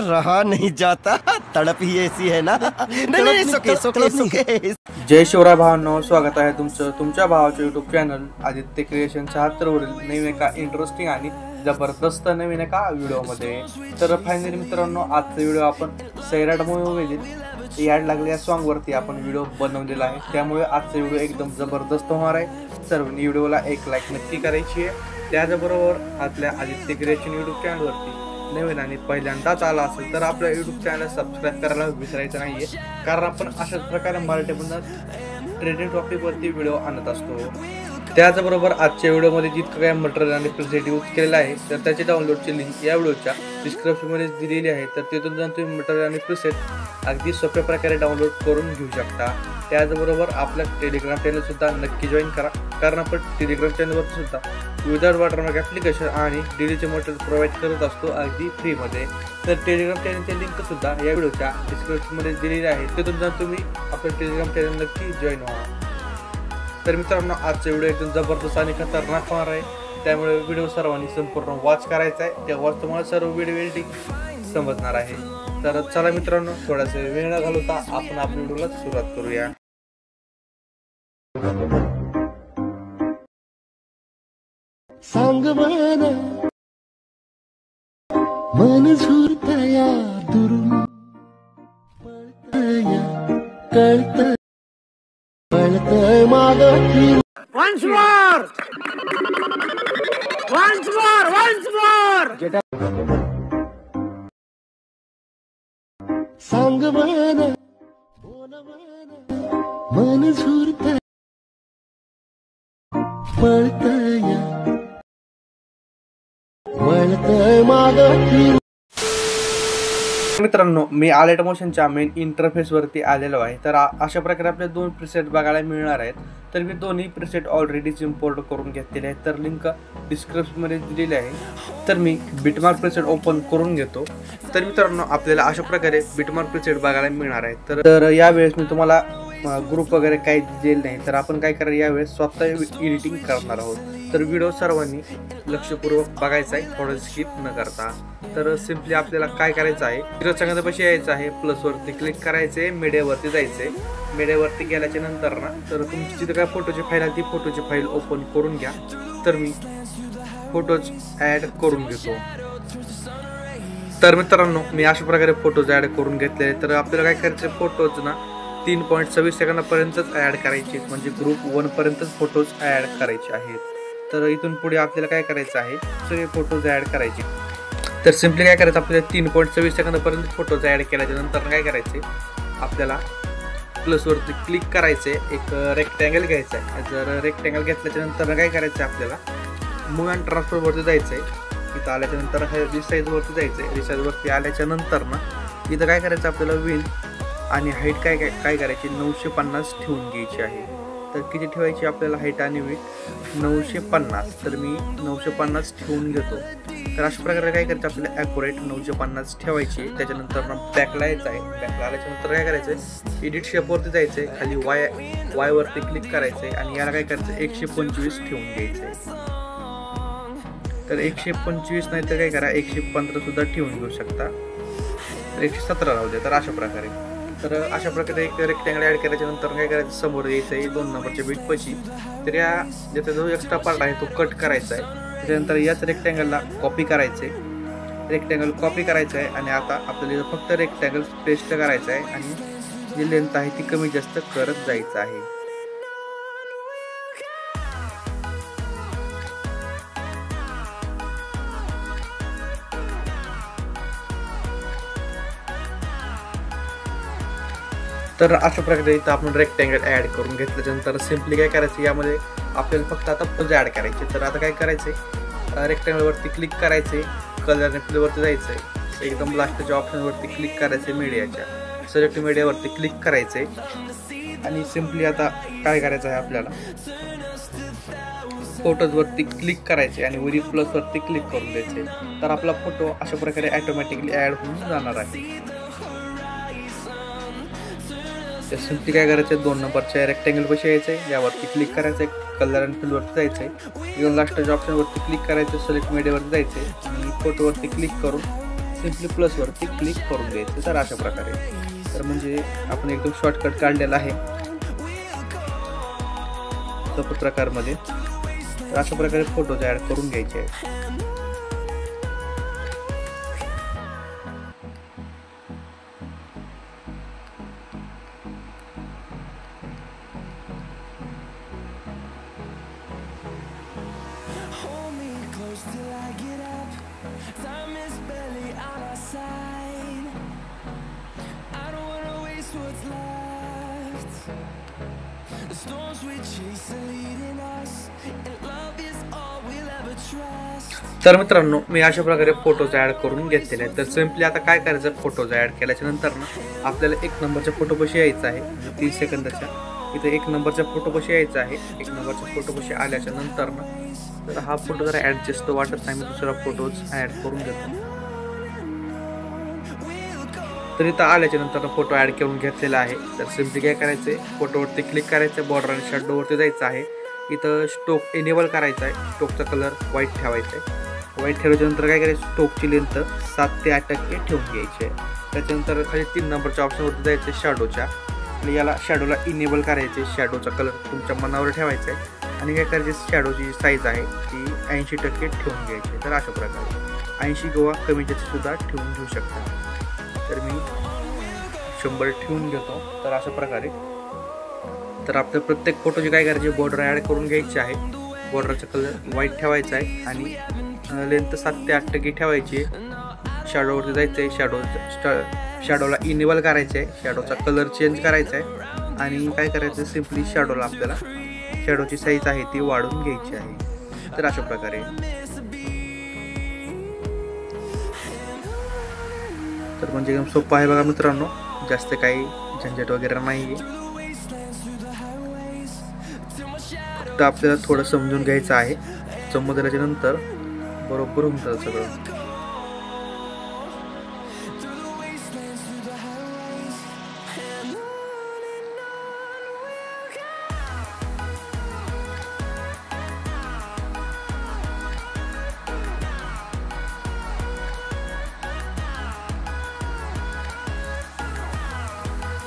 रहा नहीं जाता, तड़प ही ऐसी है ना। नहीं, सुके। जय शिवराय भावांनो, स्वागत आहे तुमच्या भावाच्या YouTube चॅनल आदित्य क्रिएशन 76 वरील नवीन एका इंटरेस्टिंग आणि जबरदस्त नवीन एका व्हिडिओमध्ये। तर फायनली मित्रांनो, आजचा व्हिडिओ आपण सैराट मूवीमधील याड लागले या सॉन्ग वरती आपण व्हिडिओ बनवलेला आहे, त्यामुळे आजचा व्हिडिओ एकदम जबरदस्त होणार आहे। सर्वांनी व्हिडिओला एक लाईक नक्की करायची आहे। त्याचबरोबर आपल्या आदित्य क्रिएशन YouTube चॅनल वरती नवीन आणि पहिल्यांदाच आला असेल तर आपल्या YouTube चॅनल सबस्क्राइब करायला विसरायचं नाहीये, कारण आपण अशाच प्रकारे मराठीमधून ट्रेंडिंग टॉपिक वरती व्हिडिओ आणत असतो। त्याचबरोबर आजच्या व्हिडिओमध्ये जितकं काही मटेरियल आणि प्रीसेट यूज केलेला आहे तर त्याची डाउनलोडची लिंक या व्हिडिओच्या डिस्क्रिप्शनमध्ये दिलेली आहे, तर तिथून जाऊन तुम्ही मटेरियल आणि प्रीसेट अगदी सोप्या प्रकारे डाउनलोड करून घेऊ शकता। त्याचबरोबर आपल्या टेलिग्राम चॅनल सुद्धा नक्की जॉईन करा, कारण आपण टेलिग्राम चॅनलवर सुद्धा विदाउट वॉटरमार्क ॲप्लिकेशन आणि डेलीचे मटेरियल प्रोव्हाइड करत असतो अगदी फ्रीमध्ये। तर टेलिग्राम चॅनलची लिंक सुद्धा या व्हिडिओच्या डिस्क्रिप्शनमध्ये दिलेली आहे, तिथून जाऊन तुम्ही आपल्या टेलिग्राम चॅनल नक्की जॉईन व्हा। तर मित्रांनो, आजचा व्हिडिओ एकदम जबरदस्त आणि खतरनाक होणार आहे, त्यामुळे व्हिडिओ सर्वांनी संपूर्ण वॉच करायचा आहे, तेव्हाच तुम्हाला सर्व व्हिडिओ एडिटिंग समजणार आहे। तर चला मित्रांनो, थोडासा वेळ न घालवता आपण आपल्या व्हिडिओला सुरुवात करूया। सांग बरं मन झुरतया दुरून पळतया कळत पळतय माग once more सांग बरं मन झुरतया पळतया मित्रांनो, मी आलेट मोशनच्या मेन इंटरफेस वरती आलेलो आहे। तर अशा प्रकारे आपले दोन प्रीसेट बघायला मिळणार आहेत। तर मी दोन्ही प्रीसेट ऑलरेडीच इम्पोर्ट करून घेतलेले आहेत, तर लिंक डिस्क्रिप्शनमध्ये दिलेली आहे। तर मी बिटमार्क प्रीसेट ओपन करून घेतो। तर मित्रांनो, आपल्याला अशा प्रकारे बिटमार्क प्रीसेट बघायला मिळणार आहेत। तर यावेळेस मी तुम्हाला ग्रुप वगैरे काही दिलेलं नाही, तर आपण काय करा यावेळेस स्वतः एडिटिंग करणार आहोत। तर व्हिडिओ सर्वांनी लक्षपूर्वक बघायचा आहे, थोडं स्किप न करता। तर सिम्पली आपल्याला काय करायचं आहे, चित्रसंगतापाशी यायचं आहे, प्लस वरती क्लिक करायचे, मीडियावरती जायचे। मीडियावरती गेल्याच्या नंतर ना, तर तुमची जिथे काय फोटोची फाईल आहे ती फोटोची फाईल ओपन करून घ्या। तर मी फोटोज ॲड करून घेतो। तर मित्रांनो, मी अशा प्रकारे फोटोज ॲड करून घेतले। तर आपल्याला काय करायचे, फोटोज ना 3.26 सेकंदापर्यंतच ॲड करायचे, म्हणजे ग्रुप 1 पर्यंतच फोटोज ॲड करायचे आहेत। तर इथून पुढे आपल्याला काय करायचं आहे, सगळे फोटोज ॲड करायचे। तर सिम्पली काय करायचं, आपल्याला 3.26 सेकंदापर्यंत फोटोज ॲड केल्याच्या नंतर काय करायचे, आपल्याला प्लसवरती क्लिक करायचे, एक रेक्टँगल घ्यायचा आहे। जर रेक्टँगल घेतल्याच्या नंतर काय करायचं, आपल्याला मूव अँड ट्रान्सफरवरती जायचं आहे। इथं आल्याच्या नंतर रिसाईजवरती जायचं आहे। रिसाईजवरती आल्याच्या नंतर ना, इथं काय करायचं, आपल्याला विड्थ आणि हाईट काय करायची 950 ठेवून घ्यायची आहे। तर किती ठेवायची आपल्याला हाईट आणि विड्थ 950, तर मी 950 ठेवून घेतो। तर अशा प्रकारे काय करायचं, आपल्याला ॲक्युरेट 950 ठेवायची। त्याच्यानंतर ना बॅकला यायचं आहे। बॅकला आल्याच्या नंतर काय करायचं, एडिट शेपवरती जायचं आहे, खाली वाय वरती क्लिक करायचं आहे आणि याला काय करायचं 125 ठेवून घ्यायचं आहे। तर 125 नाही तर काय करा 115 सुद्धा ठेवून घेऊ शकता, 117 राहू द्या। तर अशा प्रकारे एक रेक्टँगल ॲड केल्याच्या नंतर काय करायचं, समोर यायचं आहे 2 नंबरच्या बीटपाशी। तर ज्याचा जो एक्स्ट्रा पार्ट आहे तो कट करायचा आहे। त्याच्यानंतर याच रेक्टँगलला कॉपी करायचं आहे, रेक्टँगल कॉपी करायचं आहे आणि आता आपल्याला फक्त रेक्टँगल पेस्ट करायचं आहे आणि जी लेंथ आहे ती कमी जास्त करत जायचं आहे। तर अशा प्रकारे इथं आपण रेक्टँगल ॲड करून घेतल्यानंतर सिम्पली काय करायचं, यामध्ये आपल्याला फक्त आता पोज ॲड करायचे। तर आता काय करायचे, रेक्टँगलवरती क्लिक करायचे, कलर रिप्लेवरती जायचं आहे, एकदम लास्टच्या ऑप्शनवरती क्लिक करायचे, मीडियाच्या सिलेक्ट मीडियावरती क्लिक करायचे आणि सिम्पली आता काय करायचं आहे, आपल्याला फोटोजवरती क्लिक करायचे आणि वरी प्लसवरती क्लिक करून द्यायचे। तर आपला फोटो अशा प्रकारे ऑटोमॅटिकली ॲड होऊन जाणार आहे। तर सिम्पली काय करायचं आहे, 2 नंबरच्या रेक्टँगल पाशी यायचं आहे, यावरती क्लिक करायचं आहे, कलर अँड फिलवरती जायचं आहे, येऊन लास्टच्या ऑप्शनवरती क्लिक करायचं, सिलेक्ट मीडियावरती जायचं आहे आणि फोटोवरती क्लिक करून सिम्पली प्लसवरती क्लिक करून द्यायचं. तर अशा प्रकारे तर म्हणजे आपण एकदम शॉर्टकट काढलेला आहे सोप्या प्रकारमध्ये. तर अशा प्रकारे फोटोज ॲड करून घ्यायचे आहेत. तर मित्रांनो मी अशा प्रकारे फोटोज ॲड करून घेतलेले आहेत. तर सिम्पली आता काय करायचं, फोटोज ॲड केल्याच्या नंतर ना आपल्याला 1 नंबरच्या फोटोपाशी यायचं आहे, 30 सेकंदाच्या इथं 1 नंबरच्या फोटोपाशी यायचं आहे. 1 नंबरच्या फोटोपाशी आल्याच्या नंतर ना तर हा फोटो जरा ॲडजस्ट वाटत नाही, मी दुसरा फोटोज ॲड करून घेतो. तर इथं आल्याच्या नंतर फोटो ॲड करून घेतलेला आहे. तर सिम्पली काय करायचं आहे, फोटोवरती क्लिक करायचं, बॉर्डर आणि शॅडोवरती जायचं आहे, इथं स्टोक इनेबल करायचा आहे, स्टोकचा कलर व्हाईट ठेवायचा आहे. व्हाईट ठेवल्याच्यानंतर काय करायचं, स्टोकची लेंथ 7 ते 8% ठेवून घ्यायची आहे. त्याच्यानंतर खाली 3 नंबरच्या ऑप्शनवरती जायचं आहे, शॅडोच्या, आणि याला शॅडोला इनेबल करायचे, शॅडोचा कलर तुमच्या मनावर ठेवायचा आहे आणि काय करायचे, शॅडोची साईज आहे ती 80% ठेवून घ्यायची. तर अशा प्रकारे 80 किंवा कमी जास्त सुद्धा ठेवून घेऊ शकता. तर मी 100 ठेवून घेतो. तर अशा प्रकारे तर आपल्या प्रत्येक फोटोची काय करायची, बॉर्डर ॲड करून घ्यायची आहे, बॉर्डरचा कलर व्हाईट ठेवायचा आहे आणि लेंथ 7 ते 8% ठेवायची आहे. शॅडोवरती जायचं आहे, शॅडोला इनेबल करायचं आहे, शॅडोचा कलर चेंज करायचा आहे आणि काय करायचं, सिम्पली शॅडोला आपल्याला शॅडोची साईज आहे ती वाढवून घ्यायची आहे. तर अशा प्रकारे तर म्हणजे एकदम सोपं आहे बघा मित्रांनो, जास्त काही झंझट वगैरे नाही आहे, फक्त आपल्याला थोडं समजून घ्यायचं आहे. समजल्याच्या नंतर बरोबर होऊन जातं सगळं.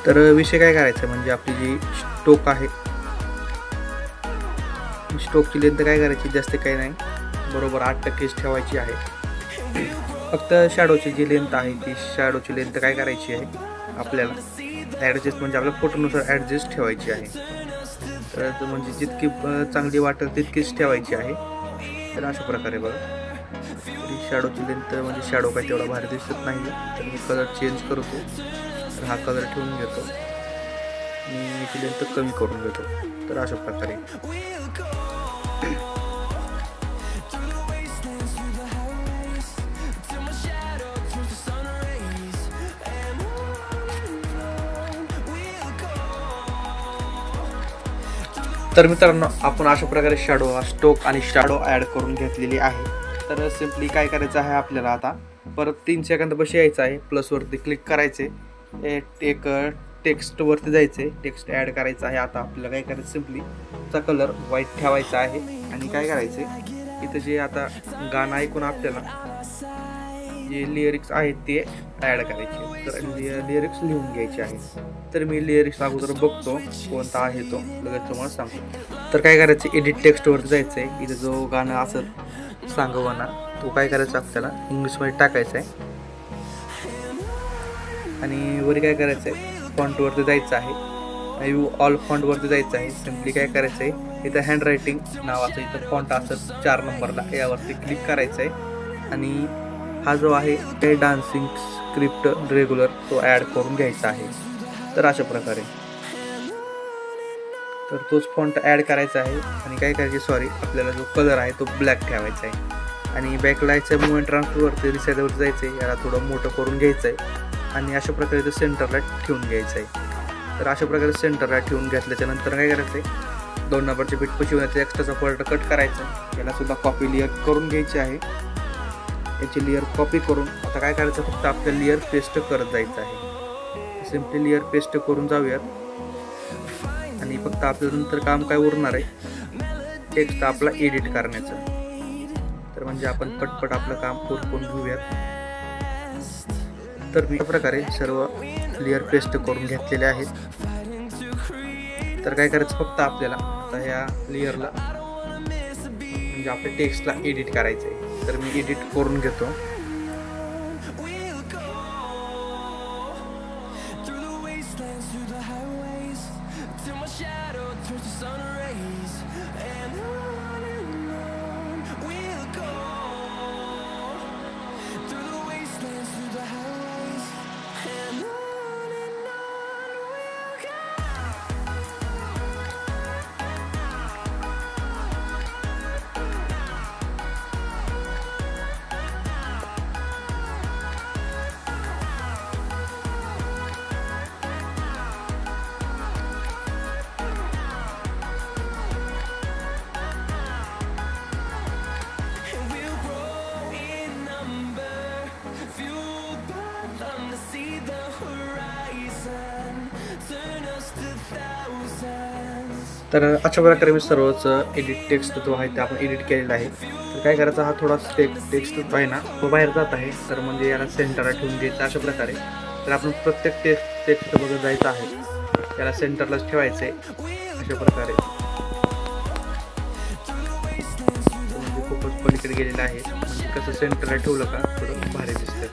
तर विषय काय करायचा, म्हणजे आपली जी स्टोक आहे, स्टोकची लेंथ काय करायची, जास्त काही नाही, बरोबर 8%च ठेवायची आहे. फक्त शॅडोची जी लेंथ आहे ती शॅडोची लेंथ काय करायची आहे, आपल्याला ॲडजस्ट म्हणजे आपल्या फोटोनुसार ॲडजस्ट ठेवायची आहे. तर म्हणजे जितकी चांगली वाटेल तितकीच ठेवायची आहे. तर अशा प्रकारे बघा, शॅडोची लेंथ म्हणजे शॅडो काय तेवढा भारी दिसत नाही, तर मी कलर चेंज करतो. तर हा कलर ठेवून घेतो आणि याची लेंथ कमी करून घेतो. तर अशा प्रकारे तर मित्रांनो आपण अशा प्रकारे शॅडो हा स्टोक आणि शॅडो ॲड करून घेतलेली आहे. तर सिम्पली काय करायचं आहे, आपल्याला आता परत 3 सेकंदापाशी यायचं आहे, प्लसवरती क्लिक करायचे, एक टेक्स्टवरती जायचे, टेक्स्ट ॲड करायचं आहे. आता आपल्याला काय करायचं, सिम्पली चा कलर व्हाईट ठेवायचा आहे आणि काय करायचे, इथं जे आता गाणं ऐकून आपल्याला जे लिरिक्स आहेत ते ॲड करायचे. तर लिरिक्स लिहून घ्यायचे आहेत. तर मी लिरिक्स अगोदर बघतो कोणता आहे तो, लगेच तुम्हाला सांगतो. तर काय करायचं, एडिट टेक्स्टवरती जायचं आहे, इथं जो गाणं असं सांगवाना तो काय करायचा आपल्याला इंग्लिशमध्ये टाकायचा आहे आणि वर काय करायचं आहे, फॉन्टवरती जायचं आहे, व्ह्यू ऑल फॉन्टवरती जायचं आहे. सिम्पली काय करायचं आहे, इथं हँड रायटिंग नावाचं इथं फॉन्ट असं 4 नंबरला, यावरती क्लिक करायचं आहे आणि हा जो आहे ते डान्सिंग स्क्रिप्ट रेग्युलर तो ॲड करून घ्यायचा आहे. तर अशा प्रकारे तर तोच फॉन्ट ॲड करायचा आहे आणि काय करायचे, आपल्याला जो कलर आहे तो ब्लॅक ठेवायचा आहे आणि बॅकलाईटच्या मुवमेंट ट्रान्सफरवरती रिसाईडवरती जायचं आहे, याला थोडं मोठं करून घ्यायचं आहे आणि अशा प्रकारे तो सेंटरला ठेवून घ्यायचं आहे. तर अशा प्रकारे सेंटरला ठेवून घेतल्याच्या नंतर काय करायचं आहे, 2 नंबरच्या बिट पाशी होण्याचा एक्स्ट्राचा फोल्डर कट करायचा आहे, याला सुद्धा कॉपी लेअर करून घ्यायची आहे. याची लेअर कॉपी करून आता काय करायचं, फक्त आपल्या लेअर पेस्ट करत जायचं आहे. सिम्पली लेअर पेस्ट करून जाऊयात आणि फक्त आपलं नंतर काम काय उरणार आहे, टेक्स्ट आपला एडिट करण्याचं. तर म्हणजे आपण पटपट आपलं काम उरकून घेऊयात. तर मी प्रकारे सर्व लेअर पेस्ट करून घेतलेले आहेत. तर काय करायचं, फक्त आपल्याला आता ह्या लेअरला म्हणजे आपल्या टेक्स्टला एडिट करायचं आहे. तर मी एडिट करून घेतो. तर अशा प्रकारे मी सर्वच एडिट टेक्स्ट जो आहे ते आपण एडिट केलेला आहे. तर काय करायचं, हा थोडा टेक्स्ट जो आहे ना तो बाहेर जात आहे. तर म्हणजे याला सेंटरला ठेवून घ्यायचं अशा प्रकारे. तर आपण प्रत्येक टेक्स्ट बघत जायचं आहे, याला सेंटरलाच ठेवायचं आहे अशा प्रकारे. म्हणजे खूपच पलीकडे गेलेलं आहे, म्हणजे कसं सेंटरला ठेवलं का थोडं भारी दिसतं.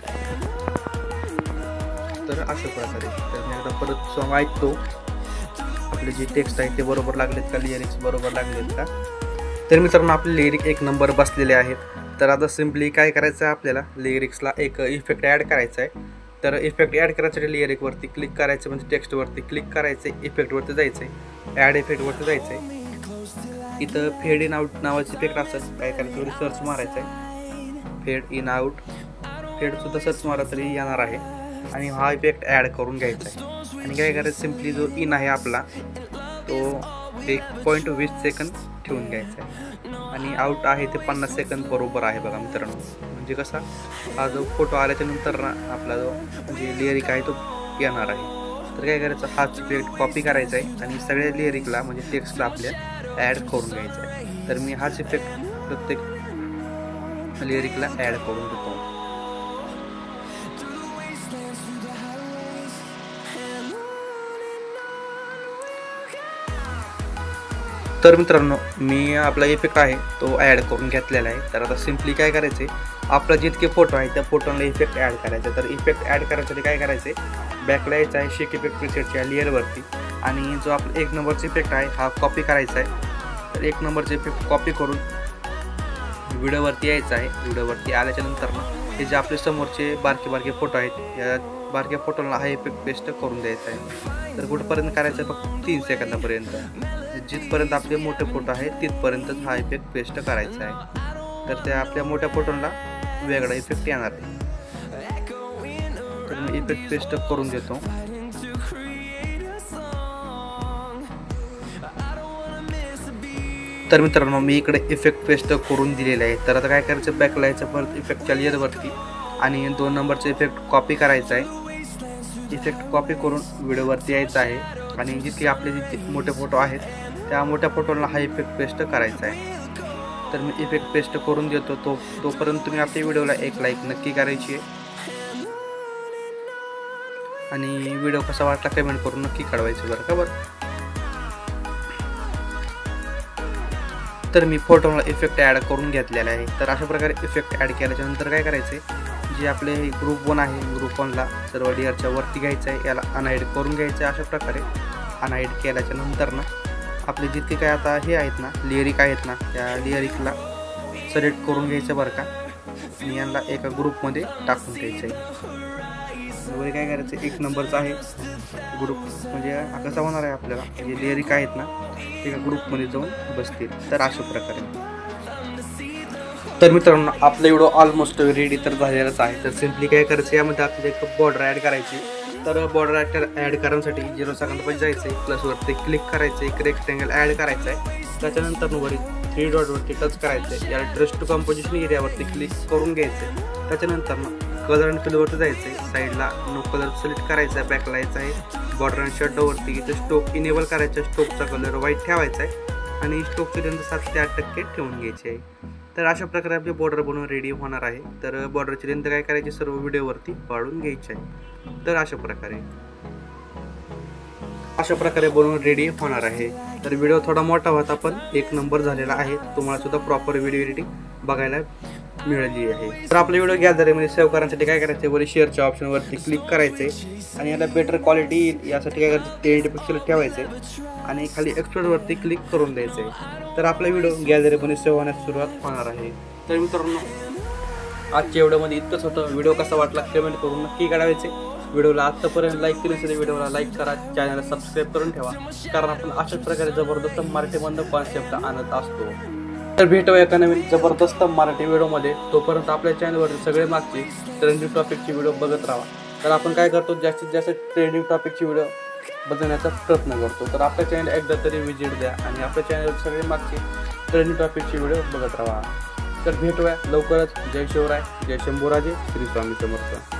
तर अशा प्रकारे. तर मी आता परत सॉन्ग ऐकतो, आपले जे टेक्स्ट आहे ते बरोबर लागलेत का, लिरिक्स बरोबर लागलेत का. तर मित्रांनो आपले लिरिक एक नंबर बसलेले आहेत. तर आता सिम्पली काय करायचं आहे, आपल्याला लिरिक्सला एक इफेक्ट ॲड करायचा आहे. तर इफेक्ट ॲड करायसाठी लिरिकवरती क्लिक करायचं, म्हणजे टेक्स्टवरती क्लिक करायचं आहे, इफेक्टवरती जायचं आहे, ॲड इफेक्टवरती जायचं आहे. इथं फेड इन आउट नावाचं इफेक्ट असेल, काय करायचं सर्च मारायचं आहे, फेड इन आउट. फेडसुद्धा सर्च मारा तरी येणार आहे. आणि हा इफेक्ट ॲड करून घ्यायचा आहे. आणि काय करायचं, सिम्पली जो इन आहे आपला तो 1.20 सेकंद ठेवून घ्यायचा आहे. आणि आउट आहे ते 50 सेकंद बरोबर आहे बघा मित्रांनो. म्हणजे कसा हा जो फोटो आल्याच्या नंतर ना आपला जो म्हणजे लिरिक आहे तो येणार आहे. तर काय करायचं, हाच इफेक्ट कॉपी करायचा आहे आणि सगळ्या लिरिकला म्हणजे टेक्स्टला आपल्या ॲड करून घ्यायचा आहे. तर मी हाच इफेक्ट प्रत्येक लिरिकला ॲड करून देतो. तर मित्रांनो मी आपला इफेक्ट आहे तो ॲड करून घेतलेला आहे. तर आता सिम्पली काय करायचे, आपला जितके फोटो आहे त्या फोटोला इफेक्ट ॲड करायचा. तर इफेक्ट ॲड करायसाठी काय करायचे, बॅकला यायचं आहे शेक इफेक्ट प्रिसेटच्या लेअरवरती. आणि जो आपला 1 नंबरचा इफेक्ट आहे हा कॉपी करायचा आहे. तर 1 नंबरचा इफेक्ट कॉपी करून व्हिडिओवरती यायचं आहे. व्हिडिओवरती आल्याच्या नंतर ना हे जे आपले समोरचे बारके फोटो आहेत, या बारक्या फोटोला हा इफेक्ट पेस्ट करून द्यायचा आहे. तर कुठपर्यंत करायचं आहे, फक्त 3 सेकंदापर्यंत. जिथपर्यंत आपले मोठे फोटो आहेत तिथपर्यंतच हा इफेक्ट पेस्ट करायचा आहे. तर त्या आपल्या मोठ्या फोटोला वेगळा इफेक्ट येणार आहे. तर मी इफेक्ट पेस्ट करून देतो. तर मित्रांनो मी इकडे इफेक्ट पेस्ट करून दिलेले आहे. तर आता काय करायचं, बॅकला यायचं परत इफेक्टच्या लेअरवरती आणि 2 नंबरचा इफेक्ट कॉपी करायचा आहे. इफेक्ट कॉपी करून व्हिडिओवरती यायचं आहे आणि जितके आपले जितके मोठे फोटो आहेत त्या मोठ्या फोटोला हा इफेक्ट पेस्ट करायचा आहे. तर मी इफेक्ट पेस्ट करून देतो. तोपर्यंत तुम्ही आपल्या व्हिडिओला एक लाईक नक्की करायची आहे आणि व्हिडिओ कसा वाटला कमेंट करून नक्की कळवायचं बरं का. बरं तर मी फोटोला इफेक्ट ॲड करून घेतलेला आहे. तर अशा प्रकारे इफेक्ट ॲड केल्याच्या नंतर काय करायचं आहे, जे आपले ग्रुप 1 आहे ग्रुप 1ला सर्व लेअरच्या वरती घ्यायचं आहे, याला अनहाईड करून घ्यायचं आहे. अशा प्रकारे अनहाईड केल्याच्या नंतर ना आपले जितके काय आता हे आहेत ना लिरिक आहेत ना त्या लिरिकला सिलेक्ट करून घ्यायचं बरं का. आणि यांना एका ग्रुपमध्ये टाकून घ्यायचं आहे. वगैरे काय करायचं, 1 नंबरचा आहे ग्रुप म्हणजे कसा होणार आहे आपल्याला, जे लिरिक आहेत ना एका ग्रुपमध्ये जाऊन बसतील. तर अशा प्रकारे. तर मित्रांनो आपला व्हिडिओ ऑलमोस्ट रेडी तर झालेलाच आहे. तर सिम्पली काय करायचं, यामध्ये आपल्याला एक बॉर्डर ॲड करायची. तर बॉर्डर ॲड करण्यासाठी 0 सेकंदापर्यंत जायचं आहे, प्लसवरती क्लिक करायचं आहे, एक रेक्टेंगल ॲड करायचं आहे. त्याच्यानंतर वरी 3 डॉटवरती टच करायचं आहे, याला ड्रेस टू कंपोजिशन एरियावरती क्लिक करून घ्यायचं आहे. त्याच्यानंतर कलर अँड फिलवरती जायचं आहे, साईडला नो कलर सिलेक्ट करायचा आहे, बॅकला यायचं आहे, बॉर्डर आणि शड्डावरती इथे स्ट्रोक इनेबल करायचा, स्ट्रोकचा कलर व्हाईट ठेवायचा आहे आणि स्ट्रोकची लेंथ 7 ते 8% ठेवून घ्यायची आहे. तर अशा प्रकारे आपली बॉर्डर बनवून रेडी होणार आहे. तर बॉर्डरची लेंथ काय करायची सर्व व्हिडिओवरती वाढून घ्यायची आहे. तर अशा प्रकारे बनवून रेडी होणार आहे. तर व्हिडिओ थोडा मोठा होता पण 1 नंबर झालेला आहे. तुम्हाला सुद्धा प्रॉपर व्हिडिओ एडिटिंग बघायला मिळाली आहे. तर आपला व्हिडिओ गॅलरीमध्ये सेव्ह करण्यासाठी काय करायचं, वर शेअरच्या ऑप्शनवरती क्लिक करायचे आणि याला बेटर क्वालिटी येईल यासाठी काय करायचं 1080 पिक्सल ठेवायचे आणि खाली एक्सपोर्टवरती क्लिक करून द्यायचे. तर आपला व्हिडिओ गॅलरीमध्ये सेव्ह होण्यास सुरुवात होणार आहे. तर मित्रांनो आजच्या व्हिडिओमध्ये इतकंच होतं. व्हिडिओ कसा वाटला कमेंट करून नक्की कळवायचे. व्हिडिओला आत्तापर्यंत लाईक केली असेल व्हिडिओला लाईक करा, चॅनलला सबस्क्राईब करून ठेवा, कारण आपण अशाच प्रकारे जबरदस्त मराठीमधून कॉन्सेप्ट आणत असतो. तर भेटूया एका नवीन जबरदस्त मराठी व्हिडिओमध्ये. तोपर्यंत आपल्या चॅनलवरती सगळे मागचे ट्रेंडिंग टॉपिकची व्हिडिओ बघत राहा. तर आपण काय करतो, जास्तीत जास्त ट्रेंडिंग टॉपिकची व्हिडिओ बघण्याचा प्रयत्न करतो. तर आपल्या चॅनल एकदा तरी व्हिजिट द्या आणि आपल्या चॅनलवर सगळे मागचे ट्रेंडिंग टॉपिकची व्हिडिओ बघत राहा. तर भेटूया लवकरच. जय शिवराय, जय शंभूराजे, श्री स्वामी समर्थ.